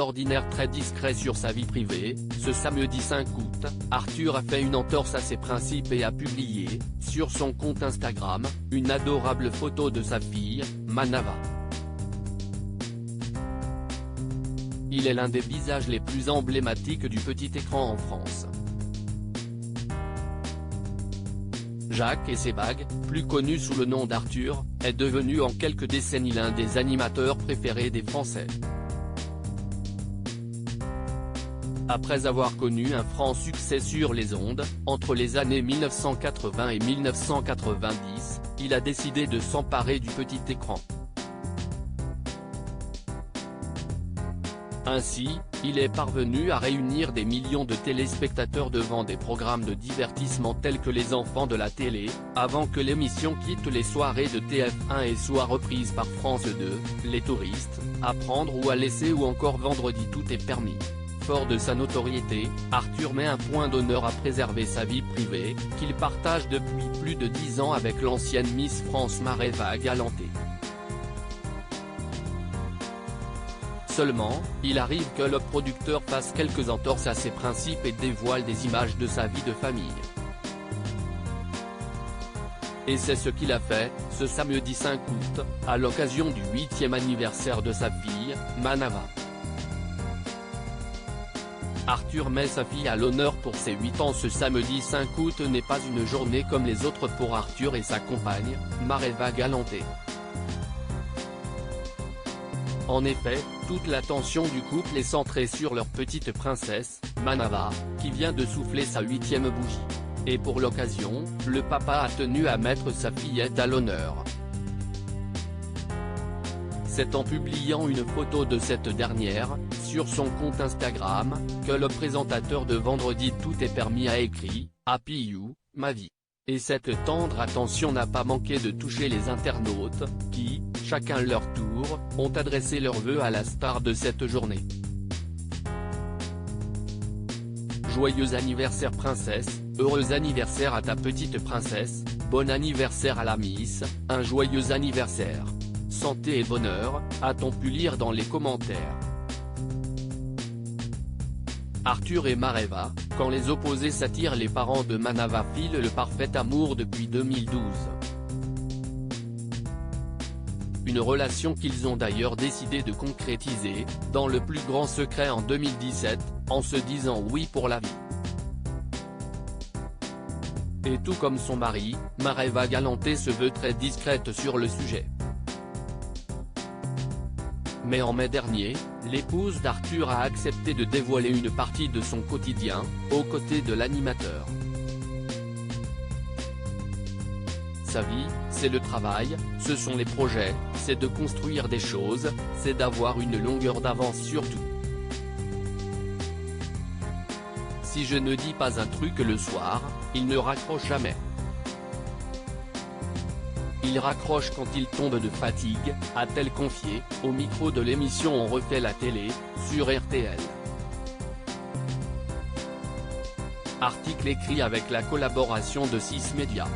d'ordinaire très discret sur sa vie privée, ce samedi 5 août, Arthur a fait une entorse à ses principes et a publié, sur son compte Instagram, une adorable photo de sa fille, Manava. Il est l'un des visages les plus emblématiques du petit écran en France. Jacques Essebag, plus connu sous le nom d'Arthur, est devenu en quelques décennies l'un des animateurs préférés des Français. Après avoir connu un franc succès sur les ondes, entre les années 1980 et 1990, il a décidé de s'emparer du petit écran. Ainsi, il est parvenu à réunir des millions de téléspectateurs devant des programmes de divertissement tels que Les Enfants de la télé, avant que l'émission quitte les soirées de TF1 et soit reprise par France 2, Les Touristes, À prendre ou à laisser ou encore Vendredi tout est permis. Fort de sa notoriété, Arthur met un point d'honneur à préserver sa vie privée, qu'il partage depuis plus de 10 ans avec l'ancienne Miss France Mareva Galanté. Seulement, il arrive que le producteur fasse quelques entorses à ses principes et dévoile des images de sa vie de famille. Et c'est ce qu'il a fait, ce samedi 5 août, à l'occasion du 8e anniversaire de sa fille, Manava. Arthur met sa fille à l'honneur pour ses 8 ans. Ce samedi 5 août n'est pas une journée comme les autres pour Arthur et sa compagne, Mareva Galanté. En effet, toute l'attention du couple est centrée sur leur petite princesse, Manava, qui vient de souffler sa 8e bougie. Et pour l'occasion, le papa a tenu à mettre sa fillette à l'honneur. C'est en publiant une photo de cette dernière, sur son compte Instagram, que le présentateur de Vendredi tout est permis a écrit « Happy You, ma vie ». Et cette tendre attention n'a pas manqué de toucher les internautes, qui, chacun leur tour, ont adressé leurs vœux à la star de cette journée. Joyeux anniversaire princesse, heureux anniversaire à ta petite princesse, bon anniversaire à la Miss, un joyeux anniversaire. Santé et bonheur, a-t-on pu lire dans les commentaires. Arthur et Mareva, quand les opposés s'attirent, les parents de Manava filent le parfait amour depuis 2012. Une relation qu'ils ont d'ailleurs décidé de concrétiser, dans le plus grand secret en 2017, en se disant oui pour la vie. Et tout comme son mari, Mareva Galanté se veut très discrète sur le sujet. Mais en mai dernier, l'épouse d'Arthur a accepté de dévoiler une partie de son quotidien, aux côtés de l'animateur. Sa vie, c'est le travail, ce sont les projets, c'est de construire des choses, c'est d'avoir une longueur d'avance sur tout. Si je ne dis pas un truc le soir, il ne raccroche jamais. Il raccroche quand il tombe de fatigue, a-t-elle confié, au micro de l'émission On refait la télé, sur RTL. Article écrit avec la collaboration de 6 Médias.